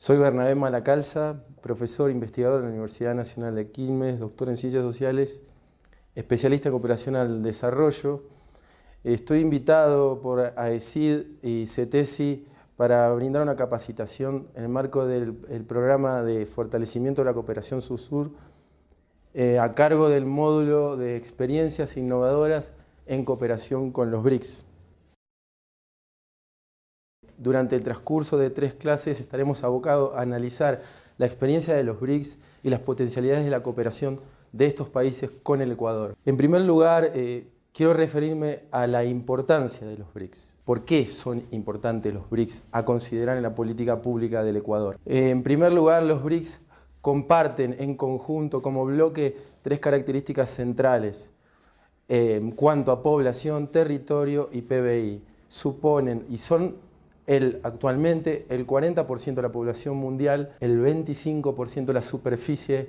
Soy Bernabé Malacalza, profesor investigador en la Universidad Nacional de Quilmes, doctor en Ciencias Sociales, especialista en cooperación al desarrollo. Estoy invitado por AECID y CETESI para brindar una capacitación en el marco del programa de fortalecimiento de la cooperación Sur-Sur a cargo del módulo de experiencias innovadoras en cooperación con los BRICS. Durante el transcurso de 3 clases estaremos abocados a analizar la experiencia de los BRICS y las potencialidades de la cooperación de estos países con el Ecuador. En primer lugar, quiero referirme a la importancia de los BRICS. ¿Por qué son importantes los BRICS a considerar en la política pública del Ecuador? En primer lugar, los BRICS comparten en conjunto como bloque 3 características centrales en cuanto a población, territorio y PBI. Suponen y son actualmente el 40% de la población mundial, el 25% de la superficie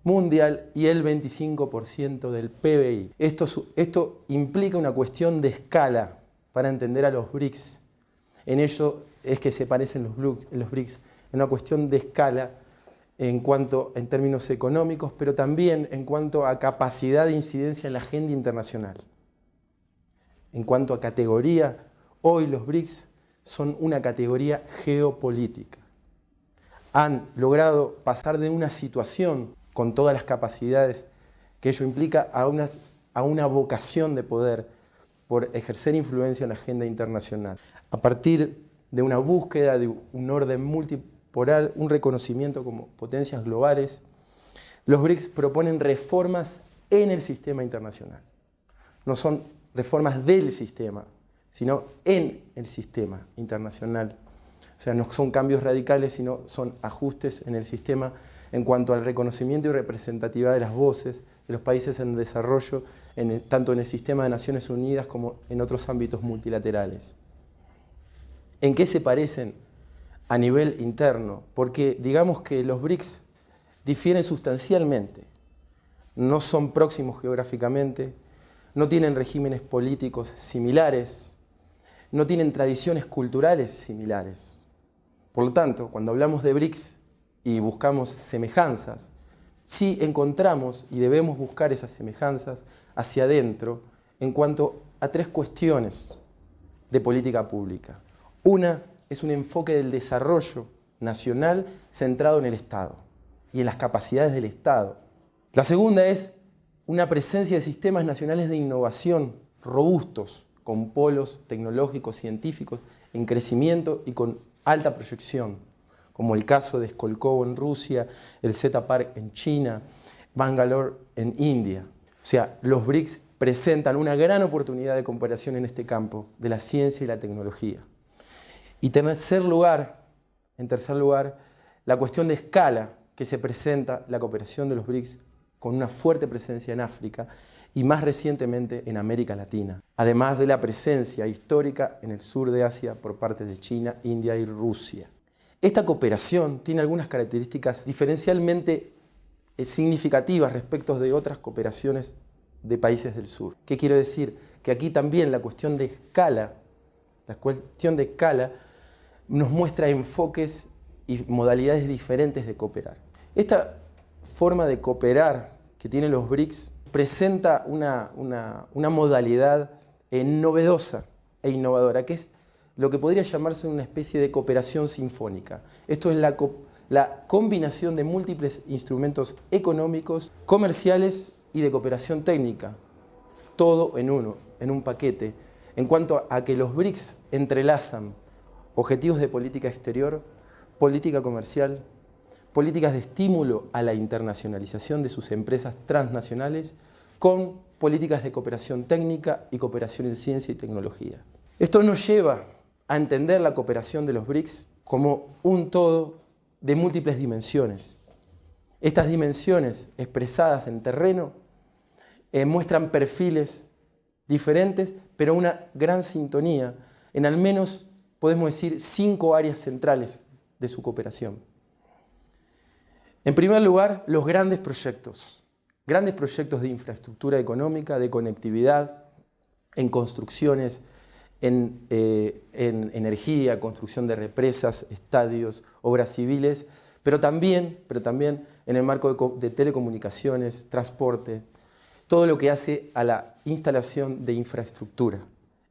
mundial y el 25% del PBI. Esto implica una cuestión de escala para entender a los BRICS. En ello es que se parecen los BRICS, en una cuestión de escala en términos económicos, pero también en cuanto a capacidad de incidencia en la agenda internacional. En cuanto a categoría, hoy los BRICS son una categoría geopolítica. Han logrado pasar de una situación con todas las capacidades que ello implica a una vocación de poder por ejercer influencia en la agenda internacional. A partir de una búsqueda de un orden multipolar, un reconocimiento como potencias globales, los BRICS proponen reformas en el sistema internacional. No son reformas del sistema, sino en el sistema internacional. O sea, no son cambios radicales, sino son ajustes en el sistema en cuanto al reconocimiento y representatividad de las voces de los países en desarrollo, tanto en el sistema de Naciones Unidas como en otros ámbitos multilaterales. ¿En qué se parecen a nivel interno? Porque digamos que los BRICS difieren sustancialmente. No son próximos geográficamente, no tienen regímenes políticos similares, no tienen tradiciones culturales similares. Por lo tanto, cuando hablamos de BRICS y buscamos semejanzas, sí encontramos y debemos buscar esas semejanzas hacia adentro en cuanto a 3 cuestiones de política pública. Una es un enfoque del desarrollo nacional centrado en el Estado y en las capacidades del Estado. La segunda es una presencia de sistemas nacionales de innovación robustos, con polos tecnológicos, científicos, en crecimiento y con alta proyección, como el caso de Skolkovo en Rusia, el Z-Park en China, Bangalore en India. O sea, los BRICS presentan una gran oportunidad de cooperación en este campo de la ciencia y la tecnología. Y en tercer lugar, la cuestión de escala que se presenta la cooperación de los BRICS con una fuerte presencia en África y más recientemente en América Latina, además de la presencia histórica en el sur de Asia por parte de China, India y Rusia. Esta cooperación tiene algunas características diferencialmente significativas respecto de otras cooperaciones de países del sur. ¿Qué quiero decir? Que aquí también la cuestión de escala nos muestra enfoques y modalidades diferentes de cooperar. Esta forma de cooperar que tienen los BRICS presenta una modalidad novedosa e innovadora, que es lo que podría llamarse una especie de cooperación sinfónica. Esto es la combinación de múltiples instrumentos económicos, comerciales y de cooperación técnica, todo en un paquete, en cuanto a que los BRICS entrelazan objetivos de política exterior, política comercial, políticas de estímulo a la internacionalización de sus empresas transnacionales con políticas de cooperación técnica y cooperación en ciencia y tecnología. Esto nos lleva a entender la cooperación de los BRICS como un todo de múltiples dimensiones. Estas dimensiones expresadas en terreno muestran perfiles diferentes, pero una gran sintonía en al menos, podemos decir, 5 áreas centrales de su cooperación. En primer lugar, los grandes proyectos de infraestructura económica, de conectividad, en construcciones en energía, construcción de represas, estadios, obras civiles, pero también en el marco de telecomunicaciones, transporte, todo lo que hace a la instalación de infraestructura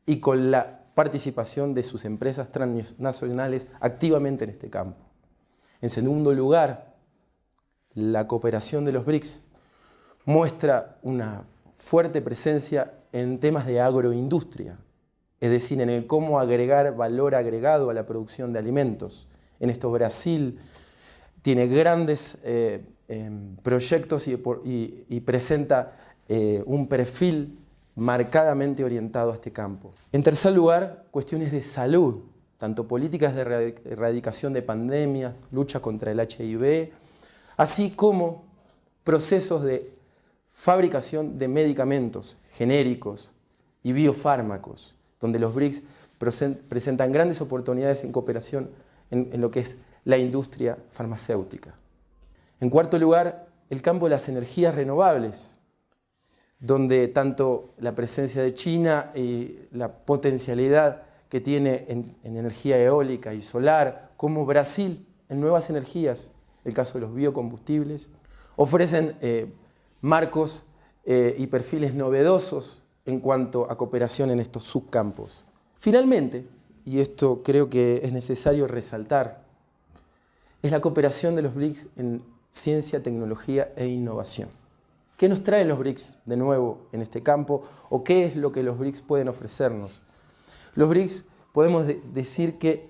y con la participación de sus empresas transnacionales activamente en este campo. En segundo lugar, la cooperación de los BRICS muestra una fuerte presencia en temas de agroindustria, es decir, en el cómo agregar valor agregado a la producción de alimentos. En esto Brasil tiene grandes proyectos y presenta un perfil marcadamente orientado a este campo. En tercer lugar, cuestiones de salud, tanto políticas de erradicación de pandemias, lucha contra el HIV, así como procesos de fabricación de medicamentos genéricos y biofármacos, donde los BRICS presentan grandes oportunidades en cooperación en lo que es la industria farmacéutica. En cuarto lugar, el campo de las energías renovables, donde tanto la presencia de China y la potencialidad que tiene en energía eólica y solar, como Brasil en nuevas energías, el caso de los biocombustibles, ofrecen marcos y perfiles novedosos en cuanto a cooperación en estos subcampos. Finalmente, y esto creo que es necesario resaltar, es la cooperación de los BRICS en ciencia, tecnología e innovación. ¿Qué nos traen los BRICS de nuevo en este campo? ¿O qué es lo que los BRICS pueden ofrecernos? Los BRICS podemos decir que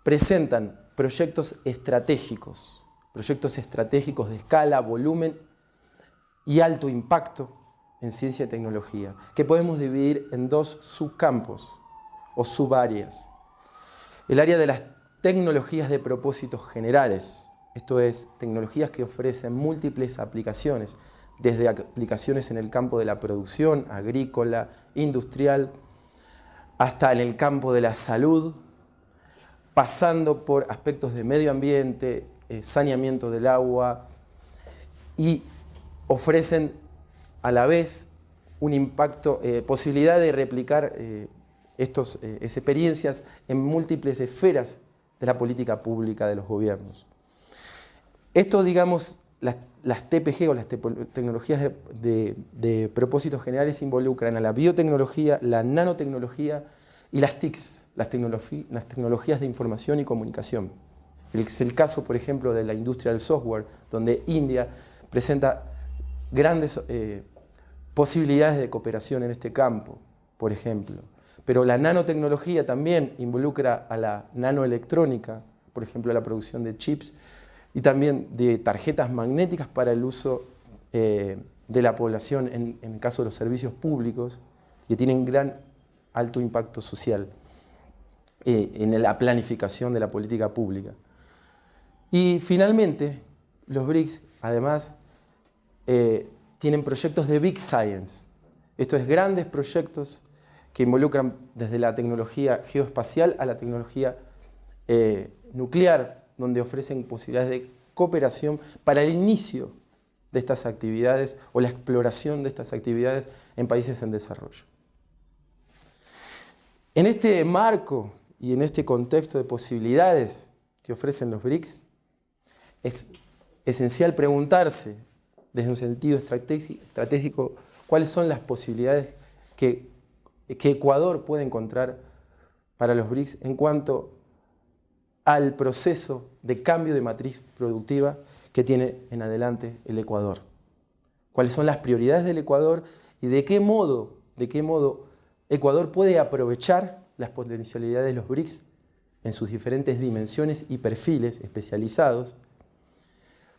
presentan proyectos estratégicos de escala, volumen y alto impacto en ciencia y tecnología, que podemos dividir en dos subcampos o subáreas. El área de las tecnologías de propósitos generales, esto es, tecnologías que ofrecen múltiples aplicaciones, desde aplicaciones en el campo de la producción agrícola, industrial, hasta en el campo de la salud, pasando por aspectos de medio ambiente, saneamiento del agua, y ofrecen a la vez un impacto, posibilidad de replicar estas experiencias en múltiples esferas de la política pública de los gobiernos. Esto, digamos, las TPG o las tecnologías de propósitos generales involucran a la biotecnología, la nanotecnología y las TICs, las tecnologías de información y comunicación. Es el caso, por ejemplo, de la industria del software, donde India presenta grandes posibilidades de cooperación en este campo, por ejemplo. Pero la nanotecnología también involucra a la nanoelectrónica, por ejemplo, la producción de chips y también de tarjetas magnéticas para el uso de la población en el caso de los servicios públicos, que tienen alto impacto social en la planificación de la política pública. Y finalmente, los BRICS, además, tienen proyectos de Big Science. Esto es, grandes proyectos que involucran desde la tecnología geoespacial a la tecnología nuclear, donde ofrecen posibilidades de cooperación para el inicio de estas actividades o la exploración de estas actividades en países en desarrollo. En este marco y en este contexto de posibilidades que ofrecen los BRICS, es esencial preguntarse, desde un sentido estratégico, cuáles son las posibilidades que Ecuador puede encontrar para los BRICS en cuanto al proceso de cambio de matriz productiva que tiene en adelante el Ecuador. ¿Cuáles son las prioridades del Ecuador y de qué modo Ecuador puede aprovechar las potencialidades de los BRICS en sus diferentes dimensiones y perfiles especializados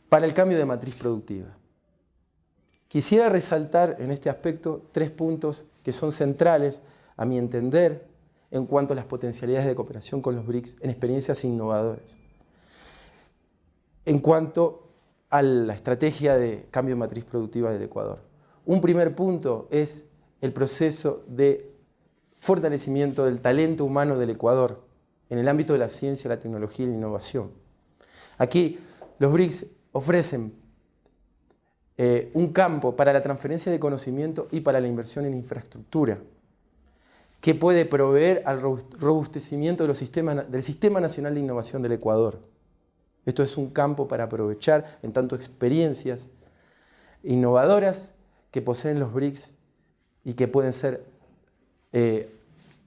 para el cambio de matriz productiva? Quisiera resaltar en este aspecto 3 puntos que son centrales, a mi entender, en cuanto a las potencialidades de cooperación con los BRICS en experiencias innovadoras. En cuanto a la estrategia de cambio de matriz productiva del Ecuador. Un primer punto es el proceso de fortalecimiento del talento humano del Ecuador en el ámbito de la ciencia, la tecnología y la innovación. Aquí los BRICS ofrecen un campo para la transferencia de conocimiento y para la inversión en infraestructura. que puede proveer al robustecimiento del Sistema Nacional de Innovación del Ecuador. Esto es un campo para aprovechar en tanto experiencias innovadoras que poseen los BRICS y que pueden ser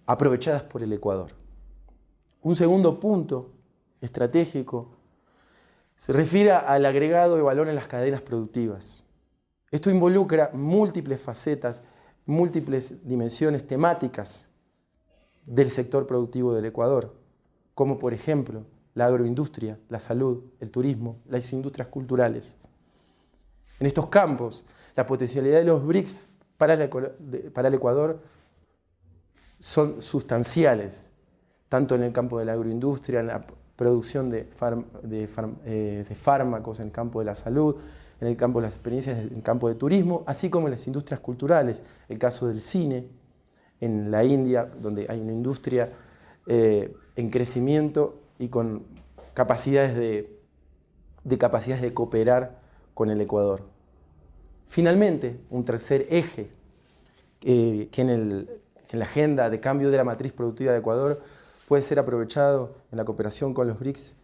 aprovechadas por el Ecuador. Un segundo punto estratégico se refiere al agregado de valor en las cadenas productivas. Esto involucra múltiples facetas, múltiples dimensiones temáticas del sector productivo del Ecuador, como por ejemplo la agroindustria, la salud, el turismo, las industrias culturales. En estos campos, la potencialidad de los BRICS para el Ecuador son sustanciales, tanto en el campo de la agroindustria, en la producción de fármacos, en el campo de la salud, en el campo de las experiencias, en el campo de turismo, así como en las industrias culturales, el caso del cine, en la India, donde hay una industria en crecimiento y con capacidades de cooperar con el Ecuador. Finalmente, un tercer eje que en la agenda de cambio de la matriz productiva de Ecuador puede ser aprovechado en la cooperación con los BRICS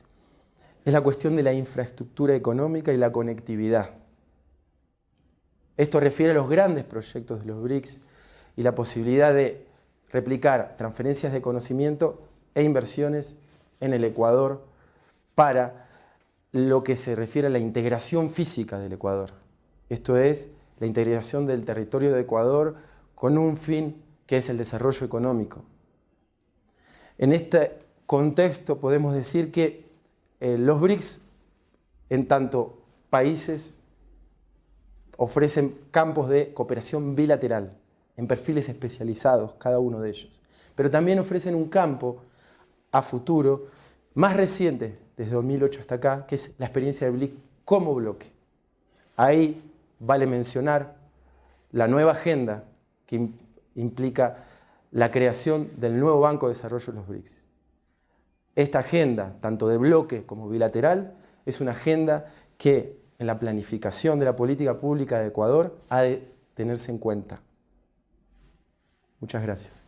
es la cuestión de la infraestructura económica y la conectividad. Esto refiere a los grandes proyectos de los BRICS y la posibilidad de replicar transferencias de conocimiento e inversiones en el Ecuador para lo que se refiere a la integración física del Ecuador. Esto es, la integración del territorio de Ecuador con un fin que es el desarrollo económico. En este contexto podemos decir que los BRICS, en tanto países, ofrecen campos de cooperación bilateral, en perfiles especializados, cada uno de ellos. Pero también ofrecen un campo a futuro, más reciente, desde 2008 hasta acá, que es la experiencia de BRICS como bloque. Ahí vale mencionar la nueva agenda que implica la creación del nuevo Banco de Desarrollo de los BRICS. Esta agenda, tanto de bloque como bilateral, es una agenda que en la planificación de la política pública de Ecuador ha de tenerse en cuenta. Muchas gracias.